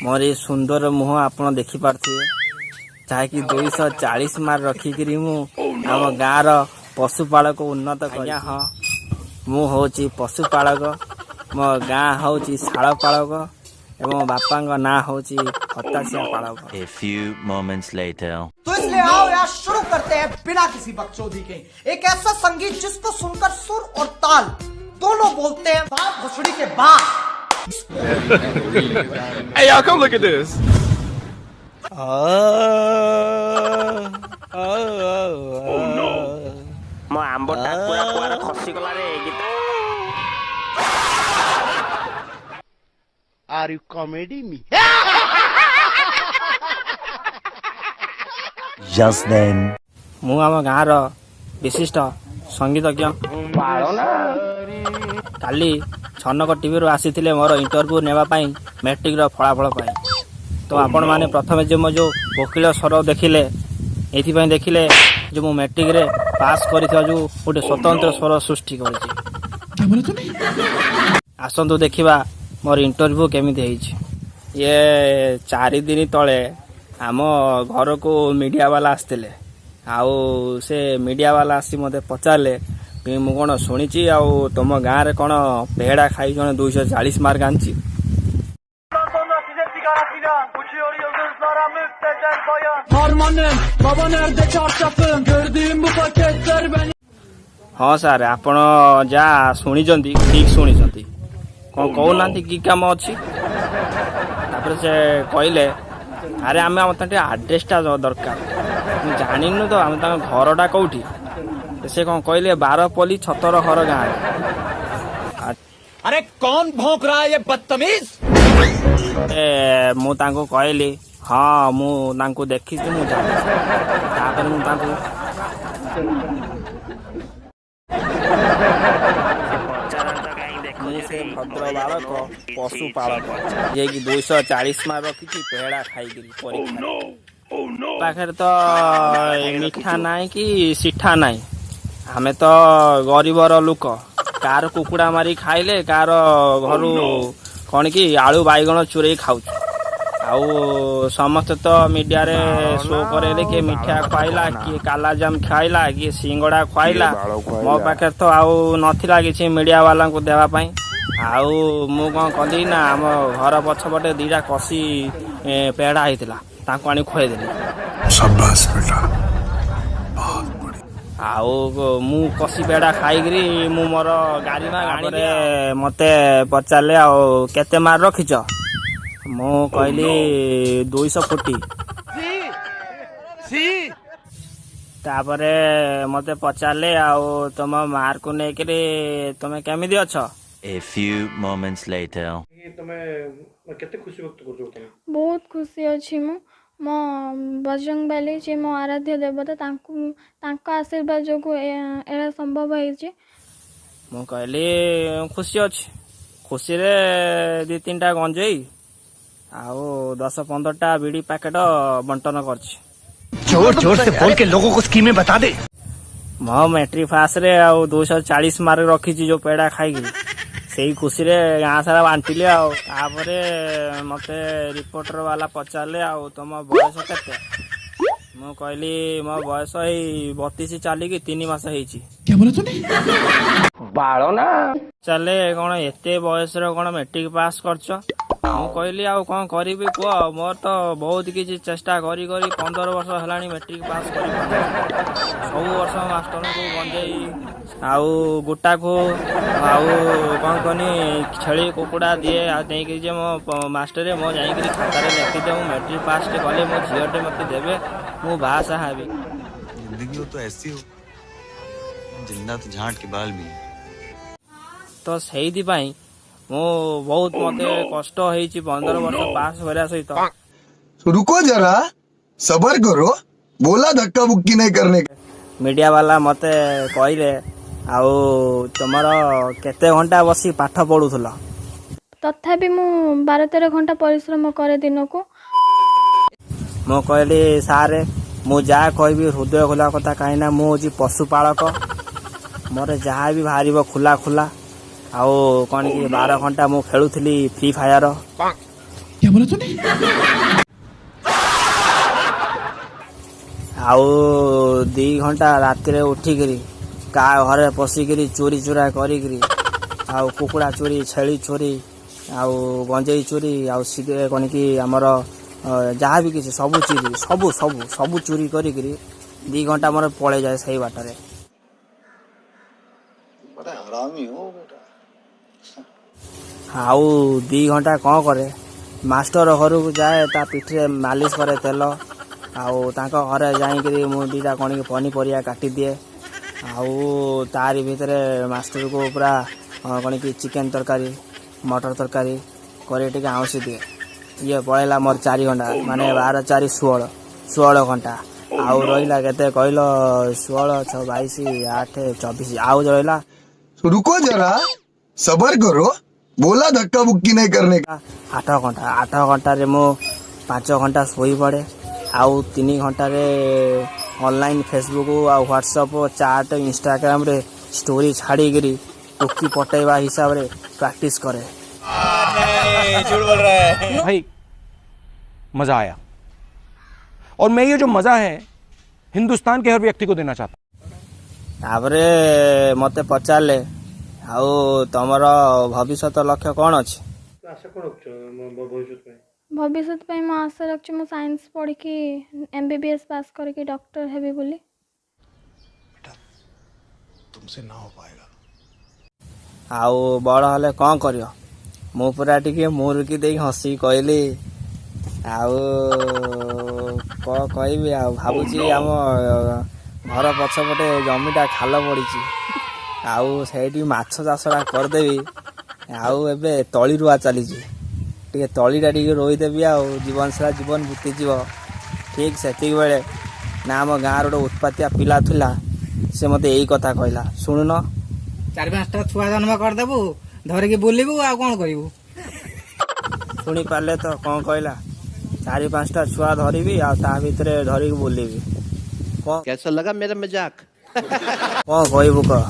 मोर ये सुंदर मुह आपण देखि पारथिबे जहाँकि 240 मार्क रखिकी मु आम गाँव पशुपालक उन्नत कर। हाँ मु हूँ पशुपालक मो गाँ हूँ शालपालक एवं बापा ना हूँ हताशिया पालक। A few moments later. तो इसलिए आओ यार शुरू करते हैं बिना किसी बकचोदी के एक ऐसा संगीत जिसको सुनकर सुर और ताल दोनों बोलते हैं बाप भसुड़ी के बाद। Hey y'all, come look at this. मो आंब टाकुरा कुआर खसी गला रे Gita. Are you comedy me? Just then. मु आम गाँव विशिष्ट संगीतज्ञ काली छनक टीवी आसी मोर इंटरव्यू नेवाई मैट्रिक फलाफल पाई। तो आपण मैंने प्रथम जो मो जो वकिल स्वर देखिले ये देखिले जो मु मैट्रिक रे पास कर जो गोटे स्वतंत्र स्वर सृष्टि कर। आसतु देखा मोर इंटरव्यू केमिति होइछि। ये 4 दिन तले आम घर को मीडिया वाला आसते आउ से मीडिया वाला आसी मते पचारे मु कौन शुणी आउ तुम गाँव में कौन पेड़ा खाई जन 240 मार्क आनी। हाँ सर आपण जहाँ शुणी ठीक शुणी कौन कहना कि कम अच्छी से कहले अरे आम आड्रेसटा दरकार जानिनु तो आम घरटा कौटी से कौन कहले 12 छतर घर गाँव। अरे कौन भौंक रहा है ये बदतमीज? मु कहली हाँ मु देखी मु भद्र बालक पशुपालक जे कि 240 मार्क रखी पेड़ा खाई पाखे तो मिठा नाई कि सिठा नाई। आमे तो गरीबर लोक कार कुकुड़ा मारी खाइले कार घर कौन कि आलू बैगण चुरे खाऊ आउ समस्त तो मीडिया रे शो करे किए मिठा खुआला किए कालाजाम खाइला किए सिंगड़ा खुआला मो पाखे तो आउ नथिला किछि मीडिया वाला को देवा पई। आउ मु कौन कली ना आम घर पछपटे 2टा कसी पेड़ा होता ताको आनी खुआदेली। आउ मु कसी पेड़ा खाईकरी मु मोर गाड़ी गाड़ी मते पचारे आउ केते मार रखिच मु कहली 200 फुटी तापरे मते पचारे आउ तुम मार्क को लेकरी तुम केमिति अछ। A few moments later. बहुत खुशी अच्छी मो बजरंग बाली जी मो आराध्य देवता तांको आशीर्वाद जो एरा संभव है। मु कहली खुशी अच्छी खुशी रे 2-3टा गंजेई आउ 10-15टा बीड़ी पैकेट बंटन कर। जोर जोर से बोल के लोगों को स्कीमें बता दे। मो मैट्रिक पास रे आउ 240 मार्क रखी जो पेड़ा खाई से खुशी रे गाँ सारा बांटिली आउे मते रिपोर्टर वाला पचारे आउ तुम बयस केते मु कहली मो बयस 32 चलिकी 3 मास चले कौन एते बयस कौन मैट्रिक पास करछ। मु कहली आउ कौन करी कह मोर तो बहुत किसी चेष्टा करी 15 वर्ष है मैट्रिक पास कर सब वर्ष मास्टर को गंजेई आउ गोटा को आउ कौन कहनी छेली कुकुड़ा दिए आगे मो मास्टर मो जा खाता लिखिदे मु मैट्रिक पास कले मो झीटे मत देवे मु बासा हाबी। जिंदगी हो तो ऐसी हो जिंदा तो झाट के बाल भी। तो से मु बहुत मते कष्ट होइछि 15 वर्ष पास करिया सहित। रुको जरा सबर करो बोला धक्का बुक्की नहीं करने का। मीडिया वाला मते कहले आउ तुमर केते घंटा बसी पाठ पढुथला? तथापि मु 12-13 घंटा परिश्रम करे दिन को। मु कहली सारे मु जा कहबी हृदय खोला कथा कहीं मु हूँ पशुपालक मोर जहाँ भी बाहर खुला खुला आउ कौन कि 12 घंटा मु खेलुली फ्री फायर ଆଉ 2 ଘଣ୍ଟା ରାତିରେ ଉଠିକିରି କା ଘରେ ପଶିକିରି ଚୋରି ଚୁରା କରିକିରି ଆଉ କୁକୁଡ଼ା ଚୋରି, ଛେଳି ଚୋରି, ଆଉ ଗଞ୍ଜେଇ ଚୋରି, ଆଉ କ'ଣ କି ଆମର ଯାହା ବି କିଛି ସବୁ ଚୋରି ସବୁ ଚୋରି କରିକିରି 2 ଘଣ୍ଟା ମୋର ପଳେଇ ଯାଏ ସେଇ ବାଟରେ। ଆଉ 2 ଘଣ୍ଟା କ'ଣ କରେ, ମାଷ୍ଟର ଘରକୁ ଯାଏ, ତା ପିଠିରେ ମାଲିସ କରେ ତେଲ, ଆଉ ତାଙ୍କ ଘରେ ଯାଇକିରି ମୁଁ 2ଟା କ'ଣ କି ପନିପରିବା କାଟିଦିଏ, ଆଉ ତାରି ଭିତରେ ମାଷ୍ଟରକୁ ପୁରା କ'ଣ କି ଚିକେନ ତରକାରୀ, ମଟର ତରକାରୀ କରି ଟିକେ ଆଉଁସି ଦିଏ। ଇଏ ପଳେଇଲା ମୋର 4 ଘଣ୍ଟା, ମାନେ 12 4 16 ଘଣ୍ଟା। ଆଉ ରହିଲା କେତେ କହିଲ, 16 6 22 8 24, ଆଉ ରହିଲା रुको जरा सबर करो, बोला धक्का बुक्की नहीं करने का। 8 ଘଣ୍ଟା। 8 ଘଣ୍ଟାରେ ମୁଁ 5 ଘଣ୍ଟା ଶୋଇପଡ଼େ, ଆଉ 3 ଘଣ୍ଟାରେ ଅନଲାଇନ୍ ଫେସବୁକ୍ ଆଉ ହ୍ୱାଟ୍ସଅପ୍ ଚାଟ୍ ଇନଷ୍ଟାଗ୍ରାମରେ ଷ୍ଟୋରି ଛାଡ଼ିକିରି ଟୋକି ପଟେଇବା ହିସାବରେ ପ୍ରାକ୍ଟିସ୍ କରେ। भाई मजा आया, और मैं ये जो मजा है हिंदुस्तान के हर व्यक्ति को देना चाहता हूँ। ତାପରେ ମୋତେ ପଚାରିଲେ ଆଉ ତମର ଭବିଷ୍ୟତ ଲକ୍ଷ୍ୟ କ'ଣ ଅଛି? ଭବିଷ୍ୟତ ପାଇଁ ମୁଁ ଆଶା ରଖିଛି ମୁଁ ସାଇନ୍ସ ପଢ଼ିକି MBBS ପାସ୍ କରିକି ଡକ୍ଟର ହେବି ବୋଲି। ଆଉ ବଡ଼ ହେଲେ କ'ଣ କରିବ? ମୁଁ ପୁରା ଟିକେ ମୁରୁକି ଦେଇ ହସିକି କହିଲି, ଆଉ କ'ଣ କହିବି, ଆଉ ଭାବୁଛି ଆମ ଘର ପଛପଟେ ଜମିଟା ଖାଲ ପଡ଼ିଛି, ଆଉ ସେଇଠି ମାଛ ଚାଷଟା କରିଦେବି। ଆଉ ଏବେ ତଳି ରୁଆ ଚାଲିଛି, ଟିକେ ତଳିଟା ଟିକେ ରୋଇଦେବି, ଆଉ ଜୀବନ ସାରା ଜୀବନ ବିତିଯିବ। ଠିକ୍ ସେତିକି ବେଳେ ନା ଆମ ଗାଁର ଗୋଟେ ଉତ୍ପାତିଆ ପିଲା ଥିଲା, ସେ ମୋତେ ଏଇ କଥା କହିଲା, ଶୁଣୁନ 4-5ଟା ଛୁଆ ଜନ୍ମ କରିଦେବୁ, ଧରିକି ବୁଲିବୁ, ଆଉ କ'ଣ କରିବୁ? ଶୁଣିପାରିଲେ ତ କ'ଣ କହିଲା? 4-5ଟା ଛୁଆ ଧରିବି, ଆଉ ତା ଭିତରେ ଧରିକି ବୁଲିବି। कैसा लगा मेरा मजाक? କ'ଣ କହିବୁ କହ?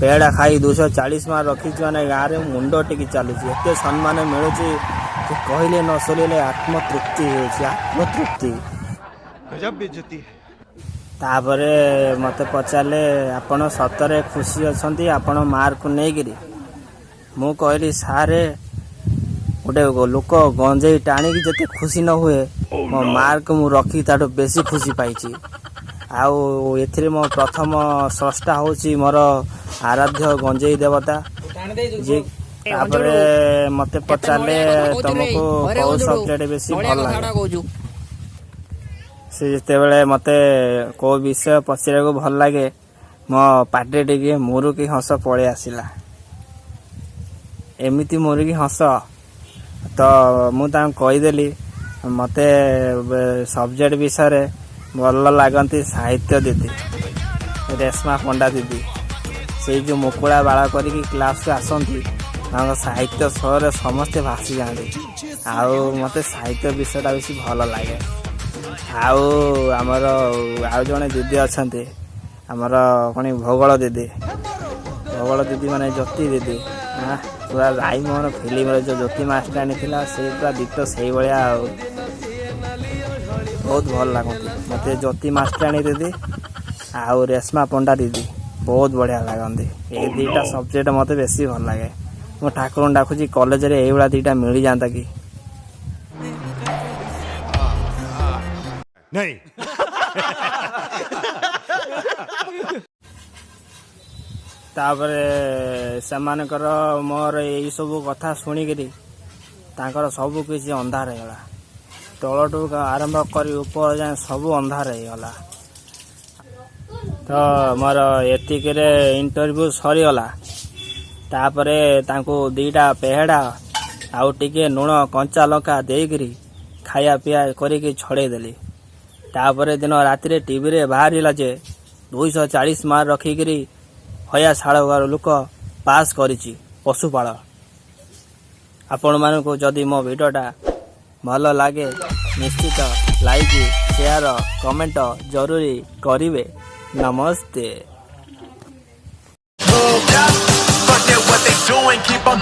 ପେଡ଼ା ଖାଇ 240 ମାର୍କ ରଖିଛୁ ମାନେ ଗାଁରେ ମୁଣ୍ଡ ଟିକେ ଚାଲୁଛି, ଏତେ ସମ୍ମାନ ମିଳୁଛି ଯେ କହିଲେ ନ ସରିଲେ ଆତ୍ମତୃପ୍ତି ହେଉଛି, ଆତ୍ମତୃପ୍ତି। ତାପରେ ମୋତେ ପଚାରିଲେ, ଆପଣ ସତରେ ଖୁସି ଅଛନ୍ତି ଆପଣ ମାର୍କକୁ ନେଇକିରି? ମୁଁ କହିଲି, ସାରେ ଗୋଟେ ଲୋକ ଗଞ୍ଜେଇ ଟାଣିକି ଯେତେ ଖୁସି ନ ହୁଏ, ମୋ ମାର୍କ ମୁଁ ରଖି ତାଠୁ ବେଶୀ ଖୁସି ପାଇଛି। ଆଉ ଏଥିରେ ମୋ ପ୍ରଥମ ସ୍ରଷ୍ଟା ହେଉଛି ମୋର ଆରାଧ୍ୟ ଗଞ୍ଜେଇ ଦେବତା। ତାପରେ ମୋତେ ପଚାରିଲେ, ତମକୁ କେଉଁ ସବଜେକ୍ଟ ବେଶୀ ଭଲ ଲାଗେ? ସେ ଯେତେବେଳେ ମୋତେ କେଉଁ ବିଷୟ ପଚାରିବାକୁ ଭଲ ଲାଗେ, ମୋ ପାଟିରେ ଟିକେ ମୁରୁକି ହସ ପଳେଇ ଆସିଲା। ଏମିତି ମୁରୁକି ହସ ତ ମୁଁ ତାଙ୍କୁ କହିଦେଲି, ମୋତେ ସବଜେକ୍ଟ ବିଷୟରେ ଭଲ ଲାଗନ୍ତି ସାହିତ୍ୟ ଦିଦି, ରେଶ୍ମା ପଣ୍ଡା ଦିଦି। ସେଇ ଯେଉଁ ମୁକୁଳା ବାଳ କରିକି କ୍ଲାସ୍କୁ ଆସନ୍ତି, ତାଙ୍କ ସାହିତ୍ୟ ଶୋରେ ସମସ୍ତେ ଭାସି ଯାଆନ୍ତି। ଆଉ ମୋତେ ସାହିତ୍ୟ ବିଷୟଟା ବେଶୀ ଭଲ ଲାଗେ। ଆଉ ଆମର ଆଉ ଜଣେ ଦିଦି ଅଛନ୍ତି, ଆମର କ'ଣ ଭୂଗୋଳ ଦିଦି ମାନେ ଜ୍ୟୋତି ଦିଦି, ପୁରା ରାଇମୋହନ ଫିଲ୍ମରେ ଯେଉଁ ଜ୍ୟୋତି ମାଷ୍ଟରାଣୀ ଥିଲା, ସେଇ ପୁରା ଦିଟ ସେଇଭଳିଆ। ଆଉ ବହୁତ ଭଲ ଲାଗନ୍ତି ମୋତେ ଜ୍ୟୋତି ମାଷ୍ଟରାଣୀ ଦିଦି ଆଉ ରେଶ୍ମା ପଣ୍ଡା ଦିଦି, ବହୁତ ବଢ଼ିଆ ଲାଗନ୍ତି। ଏଇ 2ଟା ସବଜେକ୍ଟ ମୋତେ ବେଶୀ ଭଲ ଲାଗେ। ମୁଁ ଠାକୁରଙ୍କୁ ଡାକୁଛି କଲେଜରେ ଏଇଭଳିଆ 2ଟା ମିଳିଯାଆନ୍ତା କି। ତାପରେ ସେମାନଙ୍କର ମୋର ଏଇସବୁ କଥା ଶୁଣିକିରି ତାଙ୍କର ସବୁ କିଛି ଅନ୍ଧାର ହେଇଗଲା, ତଳଠୁ ଆରମ୍ଭ କରି ଉପର ଯାଏଁ ସବୁ ଅନ୍ଧାର ହେଇଗଲା। ତ ମୋର ଏତିକିରେ ଇଣ୍ଟରଭ୍ୟୁ ସରିଗଲା। ତାପରେ ତାଙ୍କୁ 2ଟା ପେହେଡ଼ା ଆଉ ଟିକେ ଲୁଣ କଞ୍ଚା ଲଙ୍କା ଦେଇକିରି ଖାଇବା ପିଇବା କରିକି ଛଡ଼େଇଦେଲି। ତାପରେ ଦିନ ରାତିରେ ଟିଭିରେ ବାହାରିଲା ଯେ 240 ମାର୍କ ରଖିକିରି ହୟା ଶାଳଘର ଲୋକ ପାସ୍ କରିଛି ପଶୁପାଳ। ଆପଣମାନଙ୍କୁ ଯଦି ମୋ ଭିଡ଼ିଓଟା ଭଲ ଲାଗେ ନିଶ୍ଚିତ ଲାଇକ୍, ସେୟାର, କମେଣ୍ଟ ଜରୁରୀ କରିବେ। ନମସ୍ତେ। What they doing, keep on